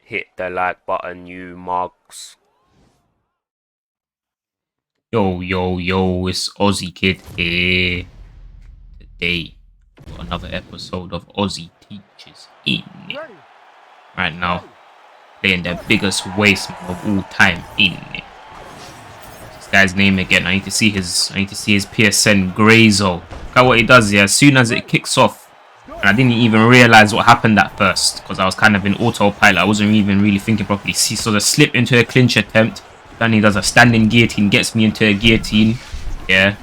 hit the like button, you mugs. Yo, yo, yo, it's Ozzy Kid here. Today, got another episode of Ozzy Teaches INNITT. Right now, playing the biggest wasteman of all time, INNITT. This guy's name again. I need to see his PSN Grazo. Look at what he does here. As soon as it kicks off, and I didn't even realize what happened at first because I was kind of in autopilot. I wasn't even really thinking properly. See, so the slip into a clinch attempt. Then he does a standing guillotine, gets me into a guillotine. Yeah.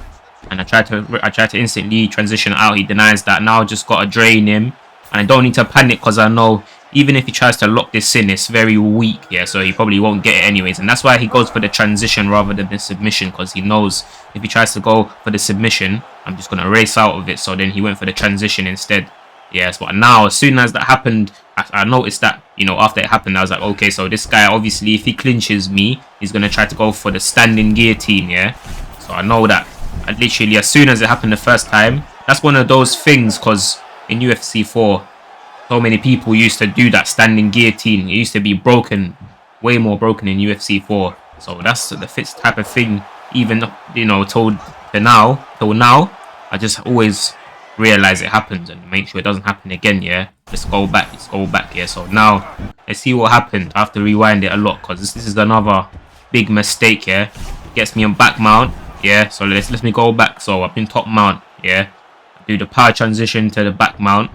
And I tried to instantly transition out. He denies that. Now I just gotta drain him. And I don't need to panic because I know even if he tries to lock this in, it's very weak. Yeah, so he probably won't get it anyways. And that's why he goes for the transition rather than the submission, because he knows if he tries to go for the submission, I'm just gonna race out of it. So then he went for the transition instead. Yes, but now as soon as that happened, I noticed that, you know, after it happened, I was like, okay, so this guy, obviously, if he clinches me, he's going to try to go for the standing guillotine, yeah? So I know that. And literally, as soon as it happened the first time, that's one of those things, because in UFC 4, so many people used to do that standing guillotine. It used to be broken, way more broken in UFC 4. So that's the fits type of thing, even, you know, till now, I just always realize it happens and make sure it doesn't happen again. Yeah, let's go back, yeah. So now let's see what happened. I have to rewind it a lot because this is another big mistake. Yeah, gets me on back mount. Yeah, so let me go back. So I've been top mount. Yeah, do the power transition to the back mount.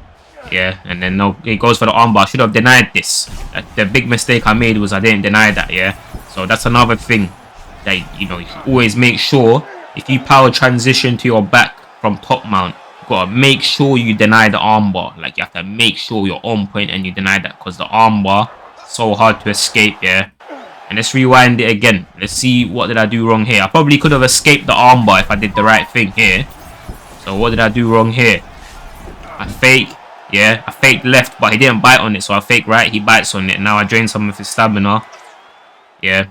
Yeah, and then no, it goes for the armbar. I should have denied this. The big mistake I made was I didn't deny that. Yeah, so that's another thing that, you know, you always make sure if you power transition to your back from top mount, gotta make sure you deny the armbar. Like, you have to make sure you're on point and you deny that, because the armbar is so hard to escape. Yeah, and let's rewind it again. Let's see, what did I do wrong here. I probably could have escaped the armbar if I did the right thing here. So what did I do wrong here? I fake. Yeah, I faked left, but he didn't bite on it, so I fake right, he bites on it. Now I drain some of his stamina. Yeah,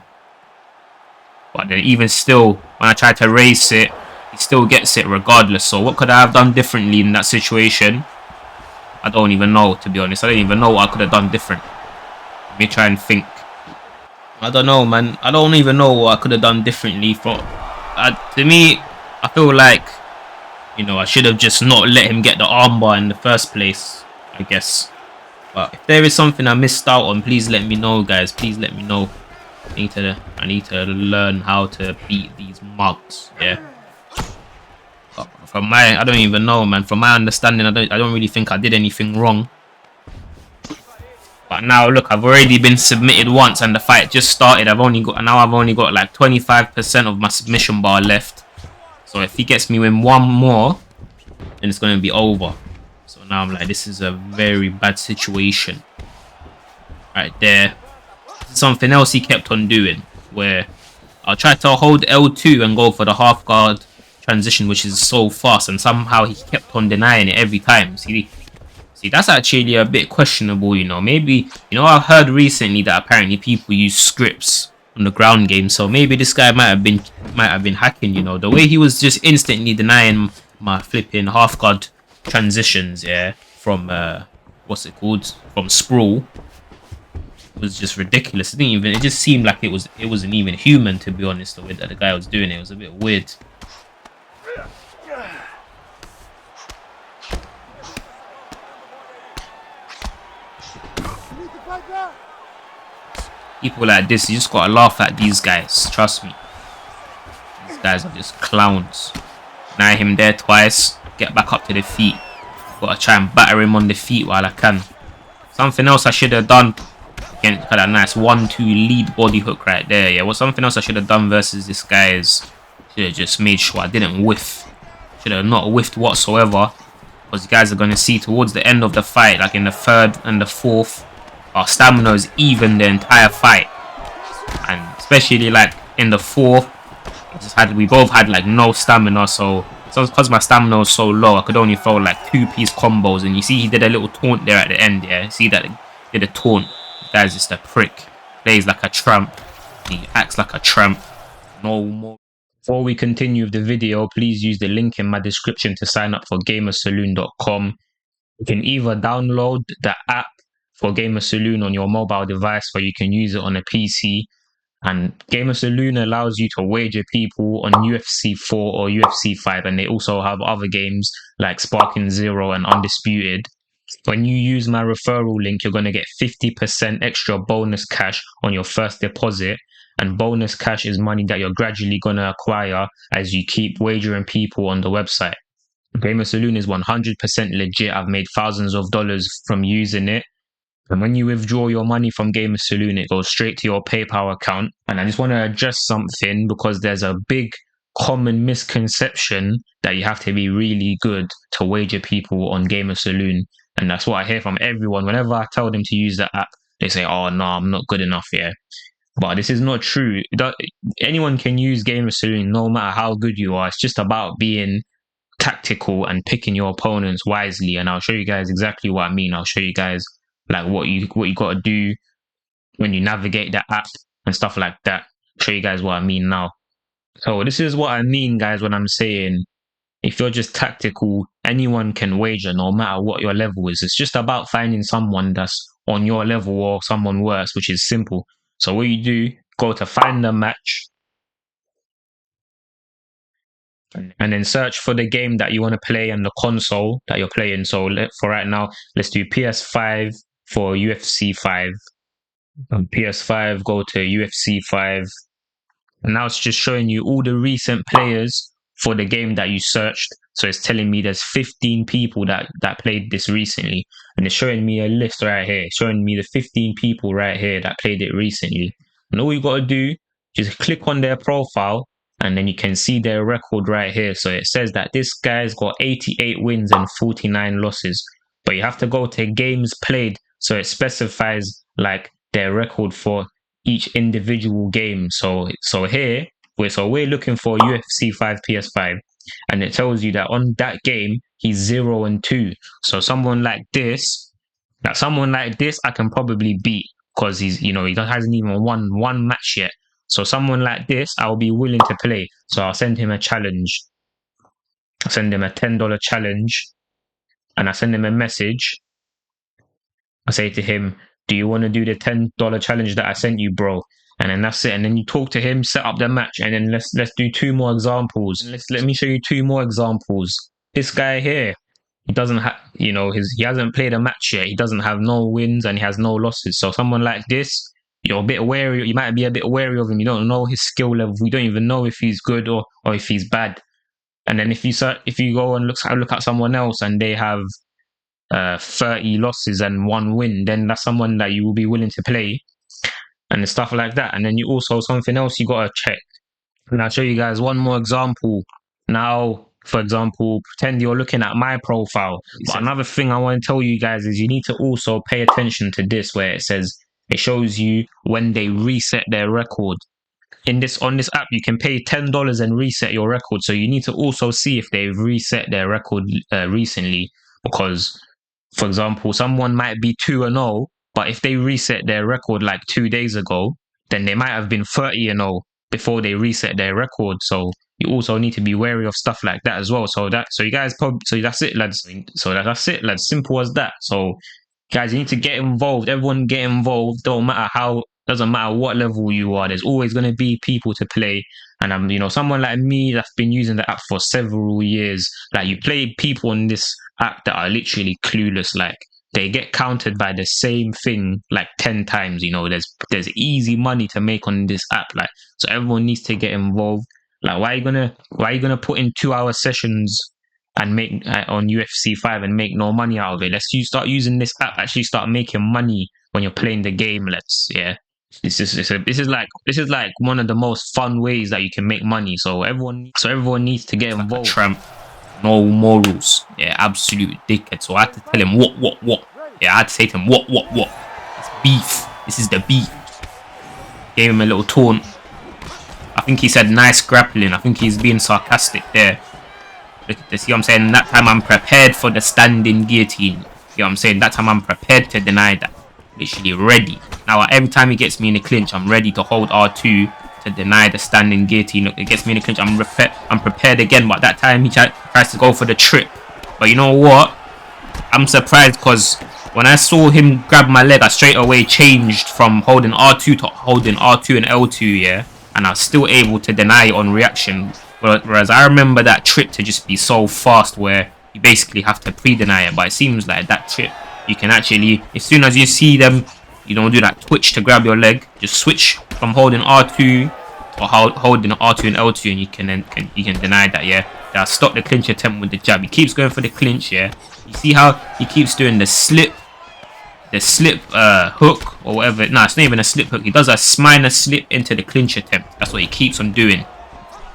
but then even still, when I try to race it, he still gets it regardless. So what could I have done differently in that situation? I don't even know, to be honest. I don't even know what I could have done different. Let me try and think. I don't know, man. I don't even know what I could have done differently. To me, I feel like, you know, I should have just not let him get the armbar in the first place, I guess. But if there is something I missed out on, please let me know, guys. Please let me know. I need to learn how to beat these mugs. Yeah. I don't even know, man. From my understanding, I don't really think I did anything wrong. But now look, I've already been submitted once, and the fight just started. I've only got like 25% of my submission bar left. So if he gets me in one more, then it's gonna be over. So now I'm like, this is a very bad situation. Right there. Something else he kept on doing, where I'll try to hold L2 and go for the half guard transition, which is so fast, and somehow he kept on denying it every time. See, that's actually a bit questionable, you know. Maybe, you know, I've heard recently that apparently people use scripts on the ground game, so maybe this guy might have been hacking, you know. The way he was just instantly denying my flipping half guard transitions, yeah, from what's it called, from sprawl, was just ridiculous. It just seemed like it wasn't even human, to be honest. The way that the guy was doing it was a bit weird. People like this, you just gotta laugh at these guys. Trust me, these guys are just clowns. Deny him there twice, get back up to the feet. Gotta try and batter him on the feet while I can. Something else I should have done. Again, got that nice 1-2 lead body hook right there. Yeah, something else I should have done versus this guy is, should have just made sure I didn't whiff. Should have not whiffed whatsoever, because you guys are going to see towards the end of the fight, like in the third and the fourth, our stamina is even the entire fight. And especially like in the fourth, we both had like no stamina. So because my stamina was so low, I could only throw like 2-piece combos. And you see he did a little taunt there at the end. Yeah, see that he did a taunt. The guy's just a prick. Plays like a tramp. He acts like a tramp. No more. Before we continue with the video, please use the link in my description to sign up for GamerSaloon.com. You can either download the app for GamerSaloon on your mobile device, where you can use it on a PC. And GamerSaloon allows you to wager people on UFC 4 or UFC 5, and they also have other games like Sparking Zero and Undisputed. When you use my referral link, you're going to get 50% extra bonus cash on your first deposit. And bonus cash is money that you're gradually going to acquire as you keep wagering people on the website. GamerSaloon is 100% legit. I've made thousands of dollars from using it. And when you withdraw your money from GamerSaloon, it goes straight to your PayPal account. And I just want to address something, because there's a big common misconception that you have to be really good to wager people on GamerSaloon. And that's what I hear from everyone. Whenever I tell them to use the app, they say, oh, no, I'm not good enough here. But this is not true. Anyone can use GamerSaloon no matter how good you are. It's just about being tactical and picking your opponents wisely. And I'll show you guys exactly what I mean. I'll show you guys like what you got to do when you navigate the app and stuff like that. I'll show you guys what I mean now. So this is what I mean, guys, when I'm saying if you're just tactical, anyone can wager no matter what your level is. It's just about finding someone that's on your level or someone worse, which is simple. So what you do, go to find the match, and then search for the game that you want to play and the console that you're playing. So for right now, let's do PS5 for UFC 5. On PS5, go to UFC 5. And now it's just showing you all the recent players for the game that you searched. So it's telling me there's 15 people that played this recently. And it's showing me a list right here, showing me the 15 people right here that played it recently. And all you got to do, just click on their profile, and then you can see their record right here. So it says that this guy's got 88 wins and 49 losses. But you have to go to games played. So it specifies like their record for each individual game. So here, we're looking for UFC 5 PS5, and it tells you that on that game he's 0-2. So someone like this, I can probably beat, because he's, he hasn't even won one match yet. So someone like this, I'll be willing to play. So I'll send him a challenge. I'll send him a $10 challenge, and I send him a message. I say to him, do you want to do the $10 challenge that I sent you, bro? And then that's it. And then you talk to him, set up the match, and then let's do two more examples. Let me show you two more examples. This guy here, he doesn't have, he hasn't played a match yet. He doesn't have no wins and he has no losses. So someone like this, you're a bit wary. You might be a bit wary of him. You don't know his skill level. You don't even know if he's good or if he's bad. And then if you go and look at someone else and they have 30 losses and 1 win, then that's someone that you will be willing to play, and stuff like that. And then you also, something else you gotta check, and I'll show you guys one more example. Now, for example, pretend you're looking at my profile. But another thing I want to tell you guys is you need to also pay attention to this, where it shows you when they reset their record. On this app, you can pay $10 and reset your record. So you need to also see if they've reset their record recently, because, for example, someone might be 2-0, but if they reset their record like 2 days ago, then they might have been 30-0 before they reset their record. So you also need to be wary of stuff like that as well. So that's it, lads. So that's it, lads. Simple as that. So guys, you need to get involved. Everyone get involved. Doesn't matter what level you are. There's always going to be people to play. And I'm, someone like me that's been using the app for several years. Like, you play people on this app that are literally clueless. Like, they get countered by the same thing like 10 times. There's easy money to make on this app. Like, so everyone needs to get involved. Like, why are you gonna put in 2-hour sessions and make on UFC 5 and make no money out of it? Let's start using this app. Actually, start making money when you're playing the game. This is like one of the most fun ways that you can make money. So everyone needs to get involved. Like tramp, no morals. Yeah, absolute dickhead. So I had to tell him what. Yeah, I had to say to him what. It's beef. This is the beef. Gave him a little taunt. I think he said nice grappling. I think he's being sarcastic there. You see what I'm saying? That time I'm prepared for the standing guillotine. You see what I'm saying? That time I'm prepared to deny that. Literally ready. Now every time he gets me in a clinch, I'm ready to hold R2 to deny the standing guillotine. Look, it gets me in a clinch, I'm prepared again. But that time he tries to go for the trip. But you know what? I'm surprised, because when I saw him grab my leg, I straight away changed from holding R2 to holding R2 and L2, yeah, and I was still able to deny it on reaction. Whereas I remember that trip to just be so fast where you basically have to pre-deny it, but it seems like that trip you can actually, as soon as you see them, you don't do that twitch to grab your leg, just switch from holding R2 or holding R2 and L2, and you can deny that, yeah. Now stop the clinch attempt with the jab. He keeps going for the clinch, yeah. You see how he keeps doing the slip hook or whatever. No, it's not even a slip hook. He does a minor slip into the clinch attempt. That's what he keeps on doing.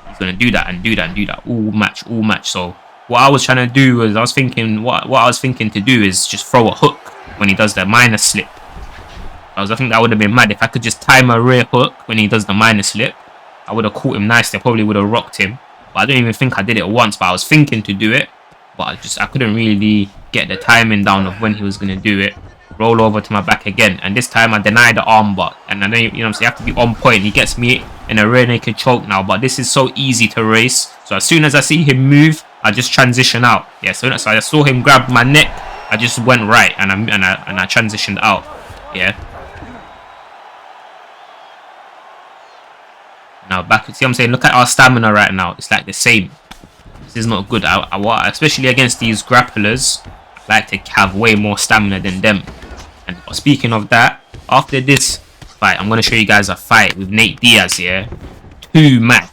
He's gonna do that and do that and do that all match. So what I was trying to do was, I was thinking what I was thinking to do is just throw a hook when he does the minor slip. I think that would have been mad if I could just time a rear hook when he does the minor slip. I would have caught him nicely. I probably would have rocked him. But I don't even think I did it once. But I was thinking to do it, but I couldn't really get the timing down of when he was gonna do it. Roll over to my back again, and this time I deny the armbar. And I know, you know what I'm saying, you have to be on point. He gets me in a rear naked choke now, but this is so easy to race. So as soon as I see him move, I just transition out. Yeah, so I saw him grab my neck, I just went right and I transitioned out. Yeah. Now back, see what I'm saying? Look at our stamina right now. It's like the same. This is not good. Especially against these grapplers, I like to have way more stamina than them. And speaking of that, after this fight, I'm going to show you guys a fight with Nate Diaz, yeah? Too mad.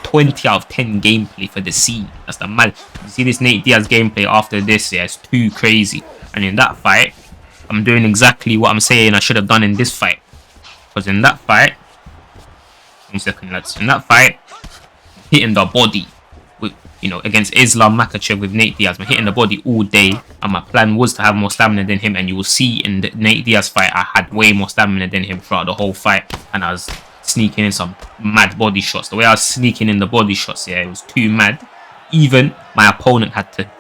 20 out of 10 gameplay for the scene. That's the mad. You see this Nate Diaz gameplay after this, yeah? It's too crazy. And in that fight, I'm doing exactly what I'm saying I should have done in this fight. Because in that fight, 1 second, lads. In that fight, hitting the body with, against Islam Makhachev with Nate Diaz. I'm hitting the body all day, and my plan was to have more stamina than him. And you will see in the Nate Diaz fight, I had way more stamina than him throughout the whole fight, and I was sneaking in some mad body shots. The way I was sneaking in the body shots, yeah, it was too mad. Even my opponent had to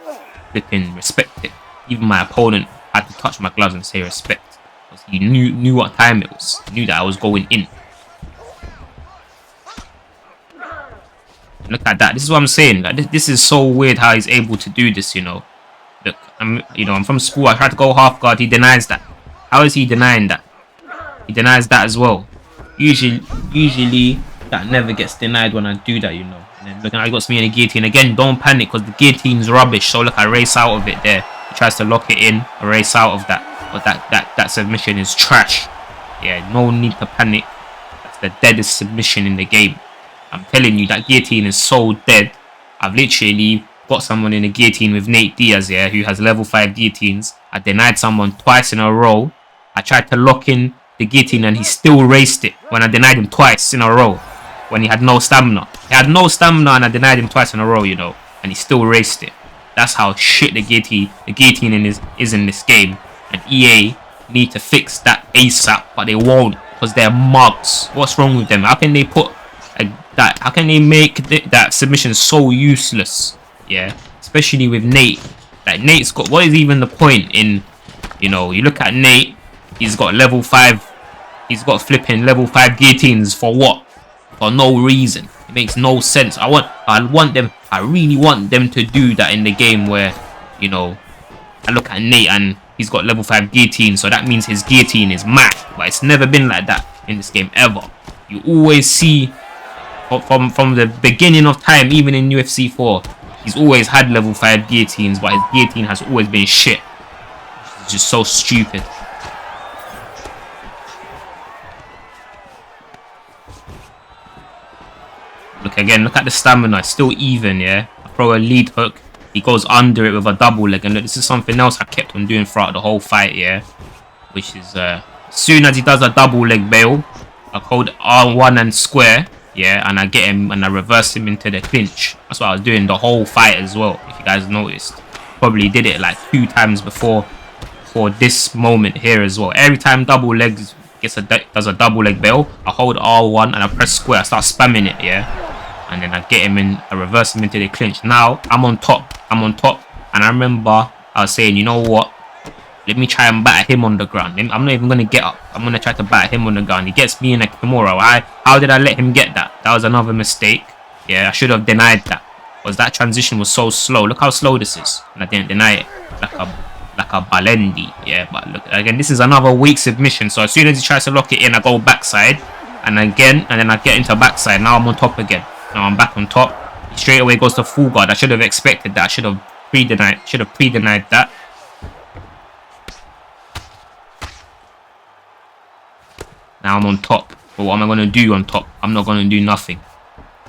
flipping respect it. Even my opponent had to touch my gloves and say respect, because he knew what time it was. He knew that I was going in. Look at that. This is what I'm saying. Like, this is so weird how he's able to do this, Look, I'm from school. I tried to go half guard. He denies that. How is he denying that? He denies that as well. Usually that never gets denied when I do that, And then look, now he got me in a guillotine. Again, don't panic because the guillotine's rubbish. So look, I race out of it there. He tries to lock it in. I race out of that. But that submission is trash. Yeah, no need to panic. That's the deadest submission in the game. I'm telling you, that guillotine is so dead. I've literally got someone in a guillotine with Nate Diaz, yeah, who has level 5 guillotines. I denied someone twice in a row. I tried to lock in the guillotine and he still raced it when I denied him twice in a row. When he had no stamina. He had no stamina and I denied him twice in a row, And he still raced it. That's how shit the guillotine is in this game. And EA need to fix that ASAP, but they won't because they're mugs. What's wrong with them? How can they put how can they make that submission so useless? Yeah, especially with Nate. Like, Nate's got, what is even the point in, you look at Nate, he's got level 5, he's got flipping level 5 guillotines for what? For no reason. It makes no sense. I really want them to do that in the game where, I look at Nate and he's got level 5 guillotine, so that means his guillotine is mad. But it's never been like that in this game ever. You always see from the beginning of time, even in UFC 4, he's always had level 5 guillotines, but his guillotine has always been shit. It's just so stupid. Look again, look at the stamina, it's still even, yeah. I throw a lead hook, he goes under it with a double leg, and look, this is something else I kept on doing throughout the whole fight, yeah. Which is, as soon as he does a double leg bail, I hold R1 and square, yeah, and I get him and I reverse him into the clinch. That's what I was doing the whole fight as well, if you guys noticed. Probably did it like 2 times before for this moment here as well. Every time double legs does a double leg bail, I hold R1 and I press square, I start spamming it, yeah. And then I get him in, I reverse him into the clinch. Now I'm on top, and I remember I was saying, you know what? Let me try and batter him on the ground. I'm not even going to get up. I'm going to try to batter him on the ground. He gets me in a Kimura. How did I let him get that? That was another mistake. Yeah, I should have denied that. Because that transition was so slow. Look how slow this is. And I didn't deny it like a balendi. Yeah, but look, again, this is another weak submission. So as soon as he tries to lock it in, I go backside. And again, and then I get into backside. Now I'm on top again. Now I'm back on top. He straight away goes to full guard. I should have expected that. I should have pre-denied that. Now I'm on top. But what am I going to do on top? I'm not going to do nothing.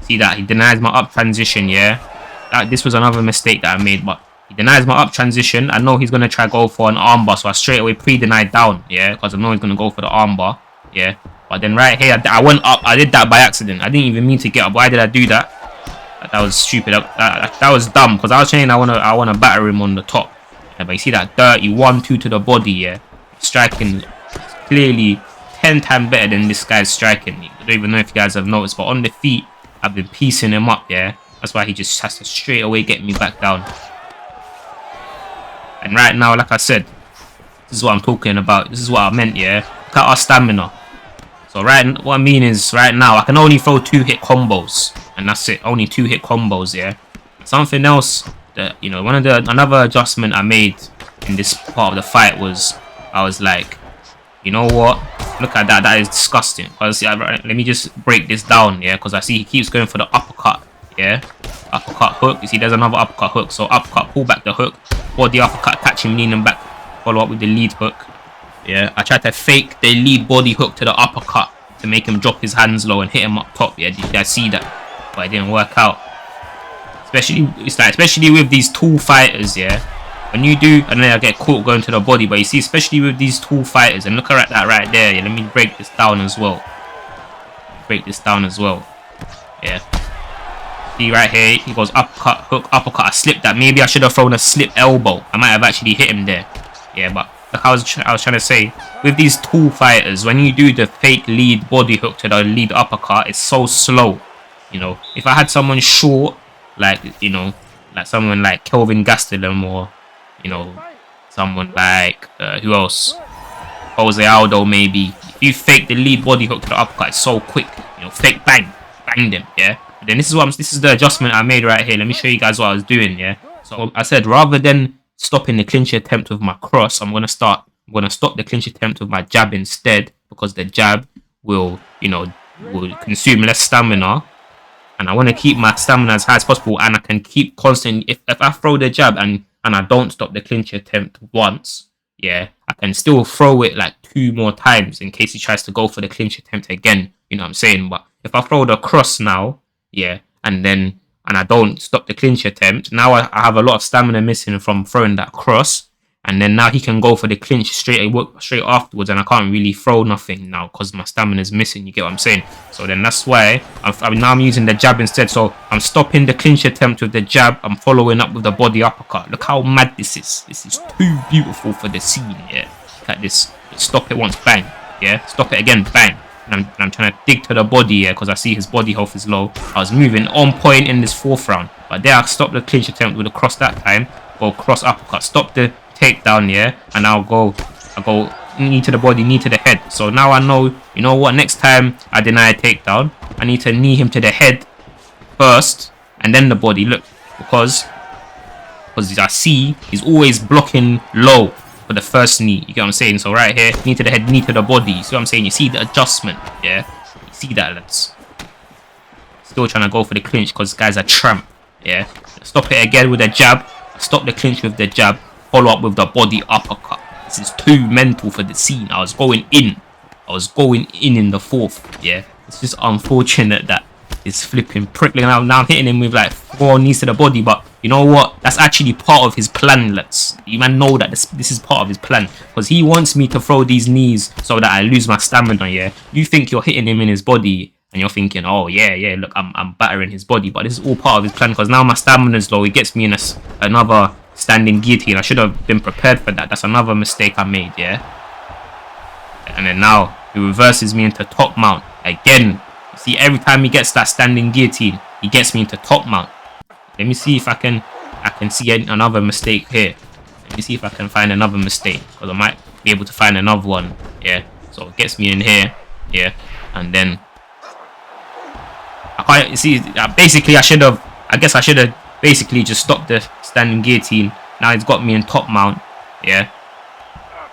See that? He denies my up transition, yeah? This was another mistake that I made, but he denies my up transition. I know he's going to try go for an armbar, so I straight away pre-denied down, yeah? Because I know he's going to go for the armbar, yeah? But then right here, I went up. I did that by accident. I didn't even mean to get up. Why did I do that? That was stupid. That was dumb, because I was saying I want to batter him on the top. Yeah, but you see that dirty 1-2 to the body, yeah? Striking clearly 10 times better than this guy's striking. I don't even know if you guys have noticed, but on the feet, I've been piecing him up, yeah? That's why he just has to straight away get me back down. And right now, like I said, this is what I'm talking about. This is what I meant, yeah? Look at our stamina. So what I mean is, right now, I can only throw 2-hit combos. And that's it. Only 2-hit combos, yeah? Something else that, you know, another adjustment I made in this part of the fight was, I was like, you know what? Look at that. That is disgusting. Because let me just break this down, yeah? Because I see he keeps going for the uppercut, yeah? Uppercut hook. You see, there's another uppercut hook. So uppercut, pull back the hook. Or the uppercut, catch him, lean him back. Follow up with the lead hook. Yeah, I tried to fake the lead body hook to the uppercut to make him drop his hands low and hit him up top. Yeah, did you guys see that? But it didn't work out. Especially with these tall fighters, yeah. When you do, and then I get caught going to the body. But you see, especially with these tall fighters, and look at that right there. Yeah, let me break this down as well. Yeah. See right here, he goes uppercut, hook, uppercut. I slipped that. Maybe I should have thrown a slip elbow. I might have actually hit him there. Yeah, but like I was trying to say, with these tall fighters, when you do the fake lead body hook to the lead uppercut, it's so slow. You know, if I had someone short, like, you know, like someone like Kelvin Gastelum, or, you know, someone like, who else? Jose Aldo, maybe. If you fake the lead body hook to the uppercut, it's so quick. You know, fake bang, bang them, yeah? But then this is the adjustment I made right here. Let me show you guys what I was doing, yeah? So I said, rather than stopping the clinch attempt with my cross, I'm gonna stop the clinch attempt with my jab instead, because the jab will, you know, will consume less stamina, and I want to keep my stamina as high as possible, and I can keep constant. If I throw the jab and I don't stop the clinch attempt once, yeah, I can still throw it like 2 more times in case he tries to go for the clinch attempt again. You know what I'm saying? But if I throw the cross now, yeah, and I don't stop the clinch attempt, now I have a lot of stamina missing from throwing that cross, and then now he can go for the clinch straight afterwards, and I can't really throw nothing now because my stamina is missing. You get what I'm saying? So then that's why I'm using the jab instead. So I'm stopping the clinch attempt with the jab. I'm following up with the body uppercut. Look how mad this is. This is too beautiful for the scene. Yeah, look at this. Stop it once, bang. Yeah, stop it again, bang. And I'm trying to dig to the body, yeah, because I see his body health is low. I was moving on point in this 4th round, but there I stopped the clinch attempt with a cross that time. Go cross uppercut, stop the takedown, yeah, and I go knee to the body, knee to the head. So now I know, you know what, next time I deny a takedown, I need to knee him to the head first and then the body. Look, because I see he's always blocking low for the first knee. You get what I'm saying? So right here, knee to the head, knee to the body. You see what I'm saying? You see the adjustment, yeah? You see that, lads? Still trying to go for the clinch because guys are tramp, yeah? Stop it again with a jab. Stop the clinch with the jab. Follow up with the body uppercut. This is too mental for the scene. I was going in the 4th, yeah? It's just unfortunate that it's flipping prickling out. Now I'm hitting him with like 4 knees to the body, but you know what? That's actually part of his plan, lads. You man know that this is part of his plan, because he wants me to throw these knees so that I lose my stamina, yeah? You think you're hitting him in his body, and you're thinking, oh yeah, look, I'm battering his body, but this is all part of his plan, because now my stamina's low. He gets me in another standing guillotine. I should have been prepared for that. That's another mistake I made, yeah? And then now he reverses me into top mount again. You see, every time he gets that standing guillotine, he gets me into top mount. Let me see if I can see another mistake here. Let me see if I can find another mistake, because I might be able to find another one. Yeah, so it gets me in here, yeah, and then I can't see. Basically, I guess I should have basically just stopped the standing guillotine. Now it's got me in top mount, Yeah.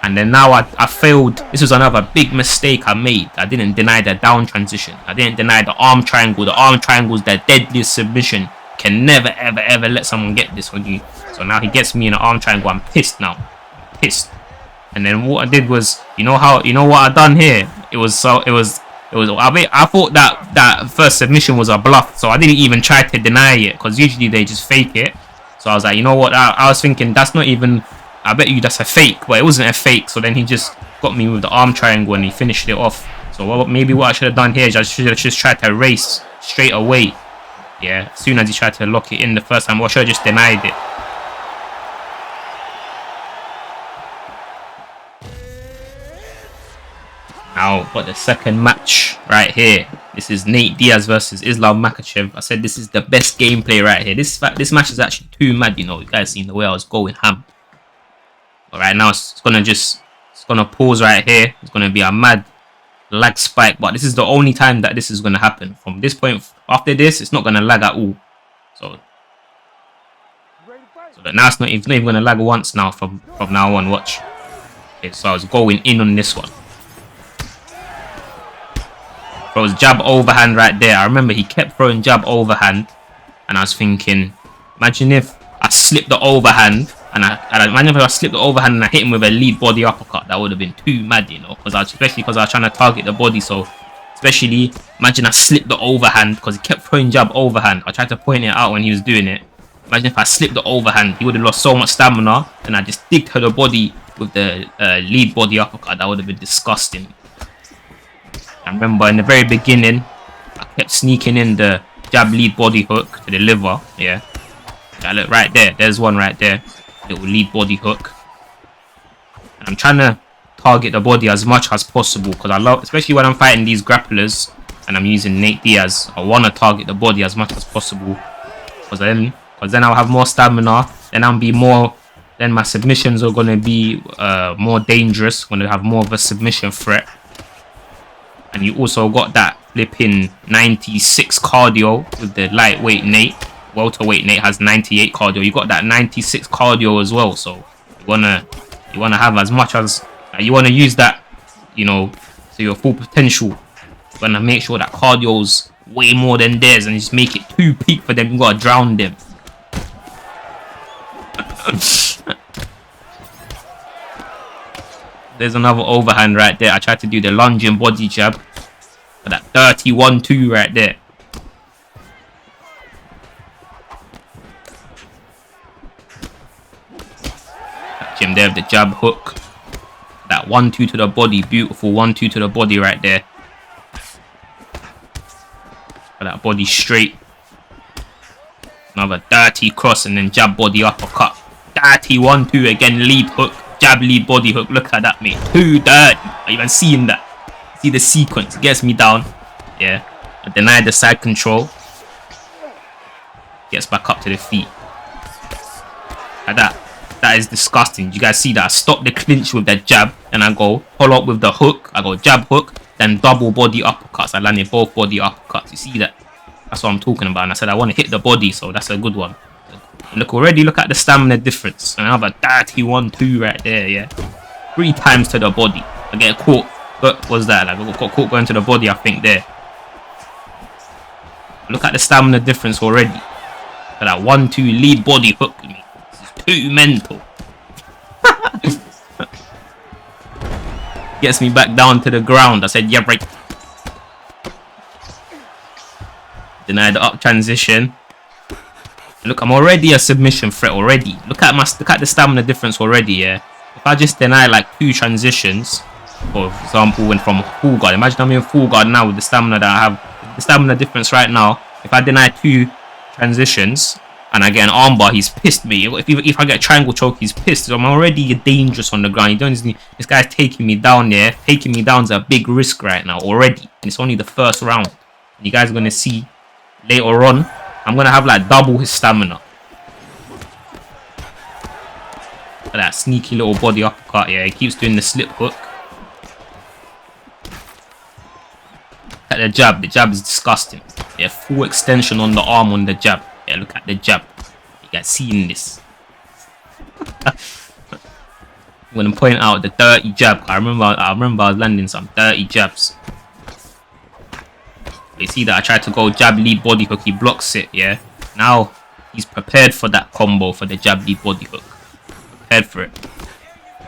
And then now I failed. This was another big mistake I made. I didn't deny the down transition. I didn't deny the arm triangle. The arm triangle is the deadliest submission. Can never, ever, ever let someone get this on you. So now he gets me in an arm triangle. I'm pissed now. I'm pissed. And then what I did was, you know what I done here? I thought that first submission was a bluff. So I didn't even try to deny it. Because usually they just fake it. So I was like, you know what? I was thinking that's not even... I bet you that's a fake, but it wasn't a fake. So then he just got me with the arm triangle and he finished it off. So maybe what I should have done here is I should have just tried to race straight away. Yeah, as soon as he tried to lock it in the first time, I should have just denied it. Now, but the second match right here. This is Nate Diaz versus Islam Makhachev. I said this is the best gameplay right here. This match is actually too mad, you know. You guys seen the way I was going ham. But right now, it's gonna pause right here. It's gonna be a mad lag spike. But this is the only time that this is gonna happen. From this point, after this, it's not gonna lag at all. So that now it's not even gonna lag once now from now on. Watch. Okay, so I was going in on this one. Throws jab overhand right there. I remember he kept throwing jab overhand, and I was thinking, imagine if I slipped the overhand. And imagine if I slipped the overhand and I hit him with a lead body uppercut. That would have been too mad, you know. Especially because I was trying to target the body. So, especially, imagine I slipped the overhand because he kept throwing jab overhand. I tried to point it out when he was doing it. Imagine if I slipped the overhand. He would have lost so much stamina. And I just digged her the body with the lead body uppercut. That would have been disgusting. I remember in the very beginning, I kept sneaking in the jab lead body hook to the liver. Yeah. Look right there. There's one right there. Little lead body hook. And I'm trying to target the body as much as possible because I love, especially when I'm fighting these grapplers and I'm using Nate Diaz, I want to target the body as much as possible because then I'll have more stamina. Then my submissions are going to be more dangerous. Going to have more of a submission threat. And you also got that flipping 96 cardio with the lightweight Nate. Welterweight Nate has 98 cardio. You got that 96 cardio as well. So you wanna have as much as you wanna use that, you know, to your full potential. You wanna make sure that cardio's way more than theirs and just make it too peak for them. You gotta drown them. There's another overhand right there. I tried to do the lunging body jab for that 31-2 right there. Him there with the jab hook. That 1-2 to the body. Beautiful 1-2 to the body right there. For that body straight. Another dirty cross and then jab body uppercut. Dirty 1-2 again. Lead hook. Jab lead body hook. Look at that, mate. Too dirty. Are you even seeing that? See the sequence. Gets me down. Yeah. I deny the side control. Gets back up to the feet. Like that. That is disgusting. You guys see that? I stop the clinch with the jab and I go follow up with the hook. I go jab hook, then double body uppercuts. I landed both body uppercuts. You see that? That's what I'm talking about. And I said I want to hit the body, so that's a good one. Look already. Look at the stamina difference. And I have a dirty 1-2 right there. Yeah, 3 times to the body. I get caught. What was that? Like I got caught going to the body. I think there. Look at the stamina difference already. So that 1-2 lead body hook. Too mental. Gets me back down to the ground. I said, yeah, right. Deny the up transition. Look, I'm already a submission threat already. Look at the stamina difference already, yeah. If I just deny like 2 transitions, for example, when from full guard. Imagine I'm in full guard now with the stamina that I have. The stamina difference right now. If I deny 2 transitions, and I get an armbar, he's pissed me. If I get a triangle choke, he's pissed. So I'm already dangerous on the ground. You don't just need, this guy's taking me down there. Taking me down is a big risk right now already. And it's only the first round. And you guys are going to see later on, I'm going to have like double his stamina. Look at that sneaky little body uppercut. Yeah, he keeps doing the slip hook. Look at the jab. The jab is disgusting. Yeah, full extension on the arm on the jab. Yeah, look at the jab. You guys seeing this? gonna point out the dirty jab. I remember I was landing some dirty jabs. You see that I tried to go jab lead body hook, he blocks it, yeah. Now he's prepared for that combo for the jab lead body hook. Prepared for it.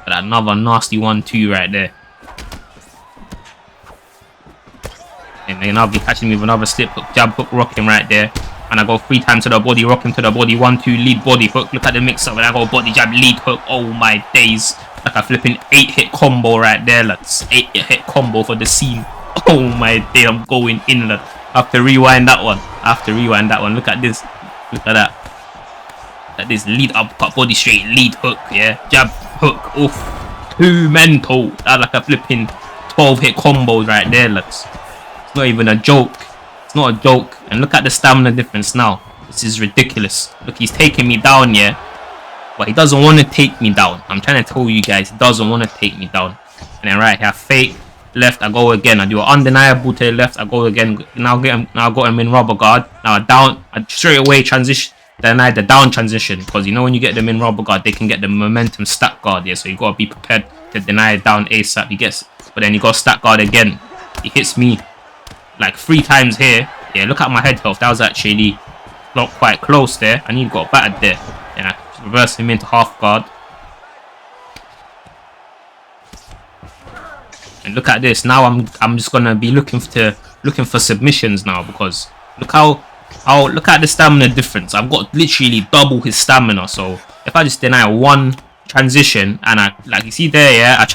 But another nasty 1-2 right there. And then I'll be catching me with another slip hook, jab hook, rock him right there. And I go 3 times to the body, rock him to the body, 1-2 lead body hook. Look at the mix up, and I go body jab lead hook. Oh my days. Like a flipping 8-hit combo right there, lads. 8-hit combo for the scene. Oh my day, I'm going in, lad. I have to rewind that one. Look at this. Look at that. Look at this lead uppercut, body straight, lead hook, yeah. Jab hook, oof. Too mental. That's like a flipping 12-hit combos right there, lads. It's not even a joke. It's not a joke. And look at the stamina difference now. This is ridiculous. Look, he's taking me down, yeah. But he doesn't want to take me down. I'm trying to tell you guys, he doesn't want to take me down. And then right here, fake left, I go again. I do an undeniable to the left. I go again. Now I got him in rubber guard. Now down. I straight away transition. Deny the down transition, because you know when you get them in rubber guard, they can get the momentum stack guard. Yeah, so you gotta be prepared to deny it down ASAP. He gets, but then he got stack guard again. He hits me like 3 times here. Yeah, look at my head health. That was actually not quite close there. And he got battered there. And I reverse him into half guard. And look at this. Now I'm just gonna be looking for submissions now, because look look at the stamina difference. I've got literally double his stamina. So if I just deny one transition, and I, like you see there, yeah,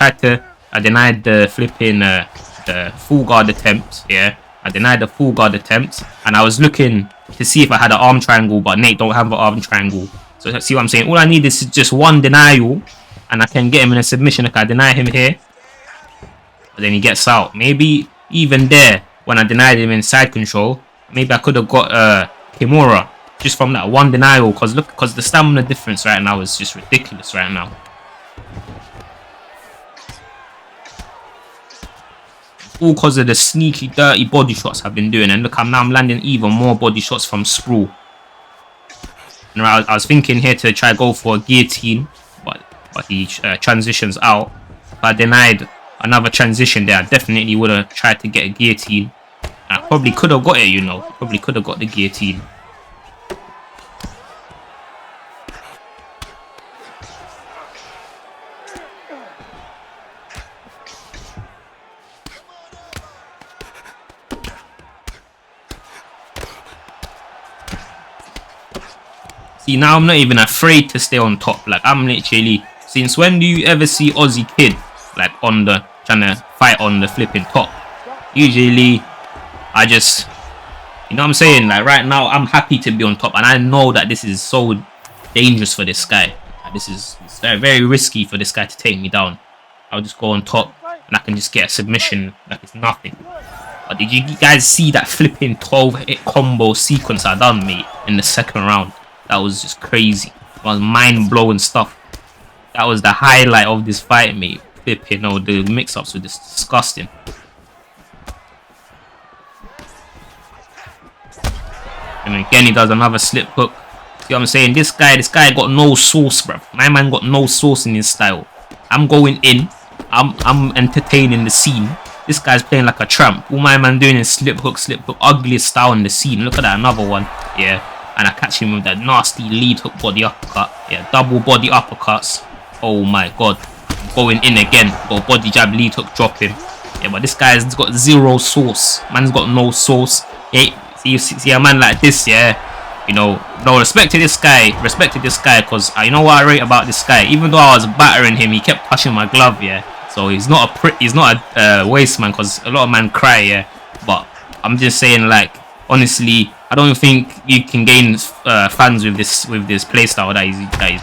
I denied the flipping the full guard attempt, yeah. I denied the full guard attempt, and I was looking to see if I had an arm triangle, but Nate don't have an arm triangle. So see what I'm saying? All I need is just one denial, and I can get him in a submission. If I deny him here, but then he gets out. Maybe even there, when I denied him in side control, maybe I could have got Kimura just from that one denial. Because the stamina difference right now is just ridiculous right now. All because of the sneaky, dirty body shots I've been doing. And look, I'm landing even more body shots from sprawl. And I was thinking here to try go for a guillotine, but he transitions out. If I denied another transition there, I definitely would have tried to get a guillotine. And I probably could have got it, you know. Probably could have got the guillotine. See, now I'm not even afraid to stay on top. Like, I'm literally... Since when do you ever see Ozzy Kid, like, on the... trying to fight on the flipping top? Usually, I just... You know what I'm saying? Like, right now, I'm happy to be on top. And I know that this is so dangerous for this guy. Like, it's very, very risky for this guy to take me down. I'll just go on top, and I can just get a submission like it's nothing. But did you guys see that flipping 12-hit combo sequence I done, mate, in the second round? That was just crazy. It was mind-blowing stuff. That was the highlight of this fight, mate. Flipping, no, the mix-ups were just disgusting. And again, he does another slip hook. See what I'm saying? This guy got no sauce, bruv. My man got no sauce in his style. I'm going in. I'm entertaining the scene. This guy's playing like a tramp. All my man doing is slip hook, ugliest style in the scene. Look at that, another one. Yeah. And I catch him with that nasty lead hook body uppercut. Yeah, double body uppercuts. Oh my god. I'm going in again. Go body jab, lead hook, drop him. Yeah, but this guy's got zero sauce. Man's got no sauce. Yeah, see a man like this, yeah. You know, no, respect to this guy. Because you know what I rate about this guy? Even though I was battering him, he kept touching my glove, yeah. So he's not a waste man, because a lot of men cry, yeah. But I'm just saying, like, honestly, I don't think you can gain fans with this playstyle that he's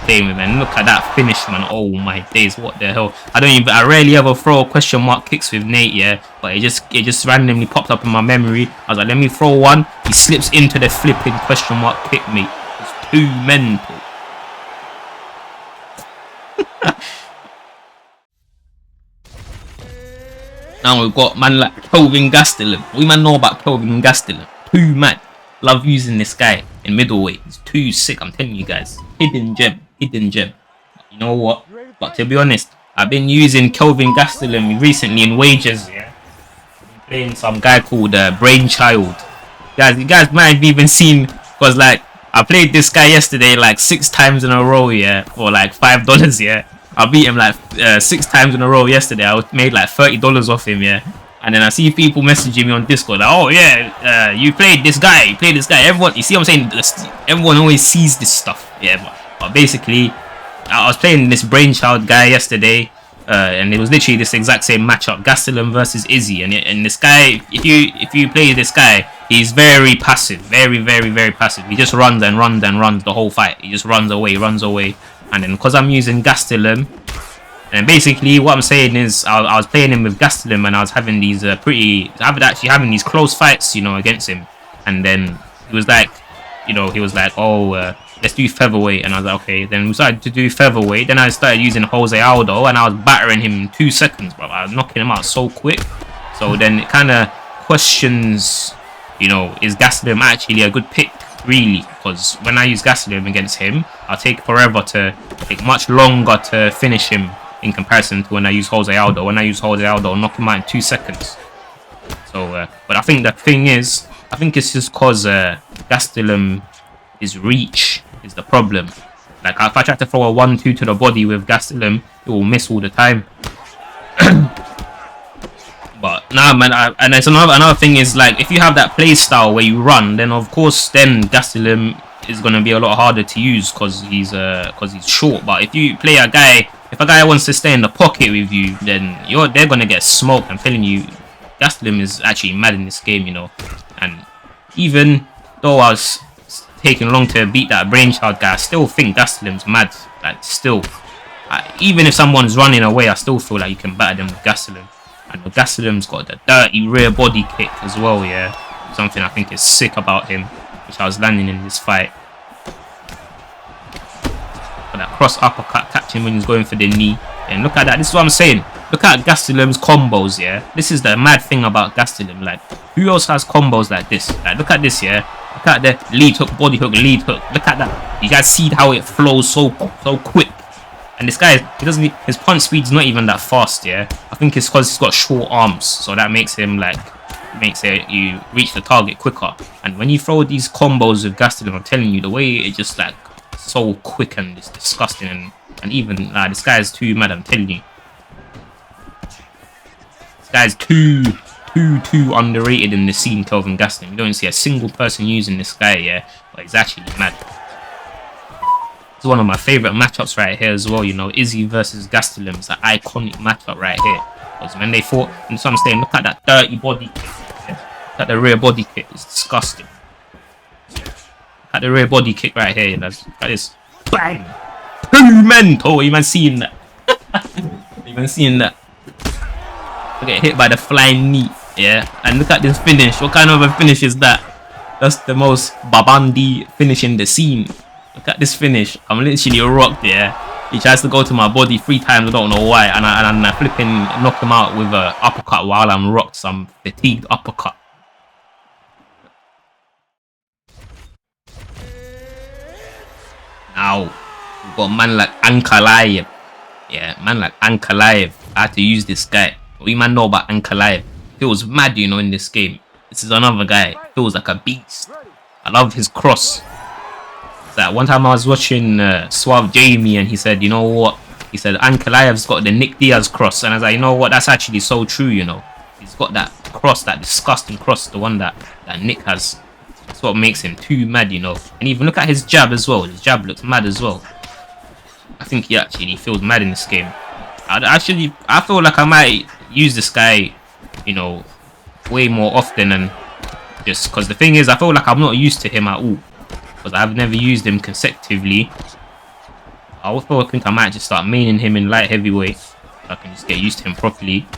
playing with. And look at that finish, man. Oh my days, what the hell? I rarely ever throw question mark kicks with Nate, yeah. But it just randomly popped up in my memory. I was like, let me throw one. He slips into the flipping question mark kick, mate. It's too mental. Now we've got man like Kelvin Gastelum. What do you man know about Kelvin Gastelum? Too mad. Love using this guy in middleweight. He's too sick, I'm telling you guys. Hidden gem. You know what? But to be honest, I've been using Kelvin Gastelum recently in wages. Yeah, playing some guy called Brainchild. Guys, you guys might have even seen, because like I played this guy yesterday like 6 times in a row, yeah, for like $5, yeah. I beat him like 6 times in a row yesterday. I made like $30 off him, yeah. And then I see people messaging me on Discord like, oh yeah, you played this guy, Everyone, you see what I'm saying? Everyone always sees this stuff, yeah. But basically, I was playing this Brainchild guy yesterday. And it was literally this exact same matchup, Gastelum versus Izzy, and this guy, if you play this guy, he's very passive, very passive. He just runs and runs and runs the whole fight. He just runs away, and then because I'm using Gastelum, and basically what I'm saying is I was playing him with Gastelum, and I was having these having these close fights, you know, against him, and then he was like, oh, let's do featherweight, and I was like, okay. Then we started to do featherweight. Then I started using Jose Aldo, and I was battering him in 2 seconds, bro. I was knocking him out so quick. So then it kind of questions, you know, is Gastelum actually a good pick, really? Because when I use Gastelum against him, I'll take much longer to finish him in comparison to when I use Jose Aldo. When I use Jose Aldo, I'll knock him out in 2 seconds. So, but I think the thing is, I think it's just because Gastelum, his reach is the problem. Like if I try to throw a 1-2 to the body with Gastelum, it will miss all the time. But nah, man, and there's another thing is, like, if you have that play style where you run, then of course then Gastelum is gonna be a lot harder to use because he's short. But if you play if a guy wants to stay in the pocket with you, then they're gonna get smoked. I'm telling you, Gastelum is actually mad in this game, you know. And even though I was taking long to beat that Brainchild guy, I still think Gastelum's mad. Like, still, even if someone's running away, I still feel like you can batter them with Gastelum. And Gastelum's got the dirty rear body kick as well, yeah. Something I think is sick about him, which I was landing in this fight. But that cross uppercut, catching when he's going for the knee. And look at that. This is what I'm saying. Look at Gastelum's combos, yeah. This is the mad thing about Gastelum. Like, who else has combos like this? Like, look at this, yeah. Look at the lead hook, body hook, lead hook. Look at that. You guys see how it flows so quick. And this guy, his punch speed's not even that fast, yeah. I think it's because he's got short arms, so that makes him you reach the target quicker. And when you throw these combos with Gastelum, I'm telling you, the way it just like so quick and it's disgusting. And even this guy is too mad. I'm telling you, this guy's too underrated in the scene. Kelvin Gastelum. You don't see a single person using this guy, yeah, but he's actually mad. It's one of my favorite matchups right here as well, you know. Izzy versus Gastelum is an iconic matchup right here. Because when they fought, and so I'm saying, look at that dirty body kick. Yeah. Look at the rear body kick. It's disgusting. Look at the rear body kick right here. Look at this. Bang! Mental! You man seeing that? You man seeing that? Get hit by the flying knee. Yeah. And look at this finish. What kind of a finish is that? That's the most Babandi finish in the scene. Look at this finish. I'm literally rocked, yeah. He tries to go to my body 3 times, I don't know why. And I flipping knock him out with an uppercut while I'm rocked. Some fatigued uppercut. Now, we've got a man like Ankalaev. Yeah, man like Ankalaev. I had to use this guy. What you man know about Ankalaev? Feels mad, you know, in this game. This is another guy. Feels like a beast. I love his cross. That one time I was watching Suave Jamie, and he said, you know what? He said Ankalaev's got the Nick Diaz cross, and I was like, you know what? That's actually so true, you know. He's got that cross, that disgusting cross, the one that Nick has. That's what makes him too mad, you know. And even look at his jab as well. His jab looks mad as well. I think he actually feels mad in this game. I feel like I might use this guy, you know, way more often, and just because the thing is, I feel like I'm not used to him at all. Because I've never used him consecutively. I also think I might just start maining him in light heavyweight, so I can just get used to him properly.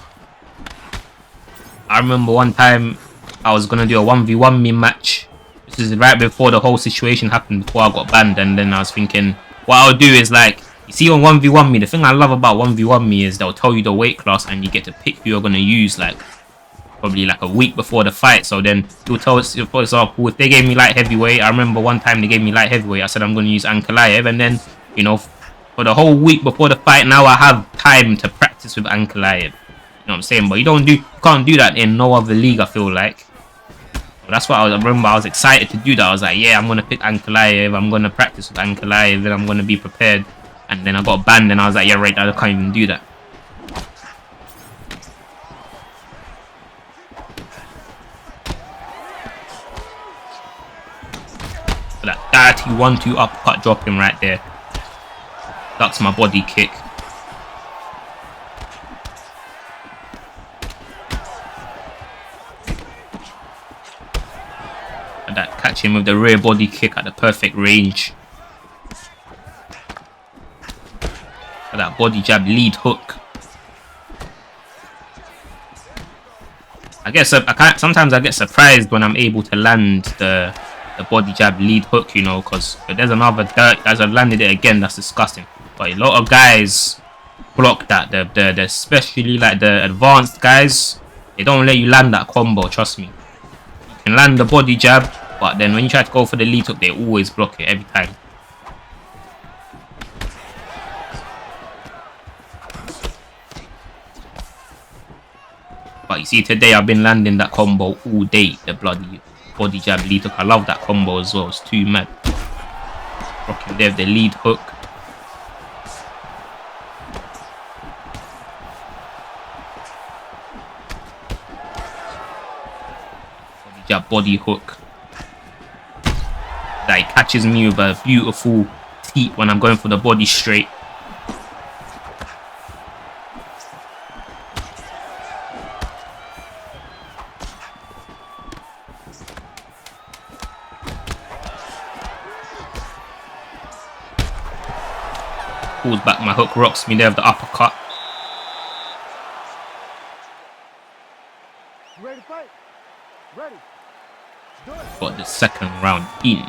I remember one time I was gonna do a 1v1 me match. This is right before the whole situation happened, before I got banned, and then I was thinking what I'll do is, like, you see on 1v1 me, the thing I love about 1v1 me is they'll tell you the weight class and you get to pick who you're gonna use, like probably like a week before the fight. So then you'll tell us, for example, if they gave me light heavyweight, I remember one time they gave me light heavyweight, I said I'm going to use Ankalaev, and then, you know, for the whole week before the fight. Now I have time to practice with Ankalaev. You know what I'm saying? But you can't do that in no other league, I feel like. But that's why I remember I was excited to do that. I was like, yeah, I'm gonna pick Ankalaev, I'm gonna practice with Ankalaev, and I'm gonna be prepared. And then I got banned and I was like, yeah, right, I can't even do that. That dirty 1-2 uppercut dropping right there. That's my body kick. And that catch him with the rear body kick at the perfect range. And that body jab lead hook. Sometimes I get surprised when I'm able to land the body jab lead hook, you know, because there's another dirt guys have landed it again. That's disgusting. But a lot of guys block that. The especially like the advanced guys, they don't let you land that combo. Trust me. You can land the body jab, but then when you try to go for the lead hook, they always block it every time. But you see, today I've been landing that combo all day. The bloody body jab lead hook. I love that combo as well. It's too mad. Rocking there, the lead hook. Body jab, body hook. That he catches me with a beautiful teep when I'm going for the body straight. Pulls back my hook, rocks me there with the uppercut. Ready to fight? Ready. Got the second round in.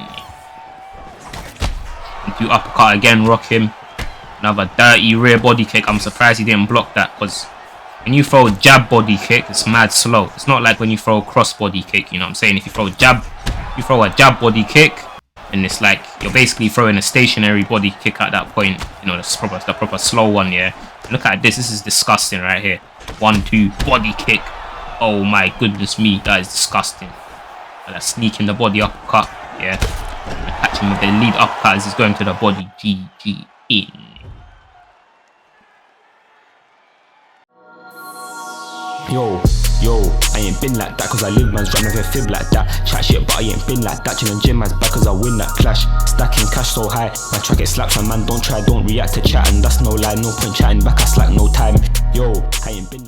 Do uppercut again, rock him. Another dirty rear body kick. I'm surprised he didn't block that, because when you throw a jab body kick, it's mad slow. It's not like when you throw a cross body kick, you know what I'm saying? If you throw a jab body kick, and it's like you're basically throwing a stationary body kick at that point. You know, the proper slow one, yeah. Look at this. This is disgusting right here. 1-2 body kick. Oh my goodness me, that is disgusting. That sneaking the body uppercut, yeah. And catching with the lead uppercut as he's going to the body. GG in. Yo, I ain't been like that cause I live man's drop, never fib like that. Chat shit but I ain't been like that. Chillin' gym man's back cause I win that clash. Stacking cash so high, my track get slapped. My man don't react to chat, and that's no lie. No point chatting back, I slack no time. Yo, I ain't been like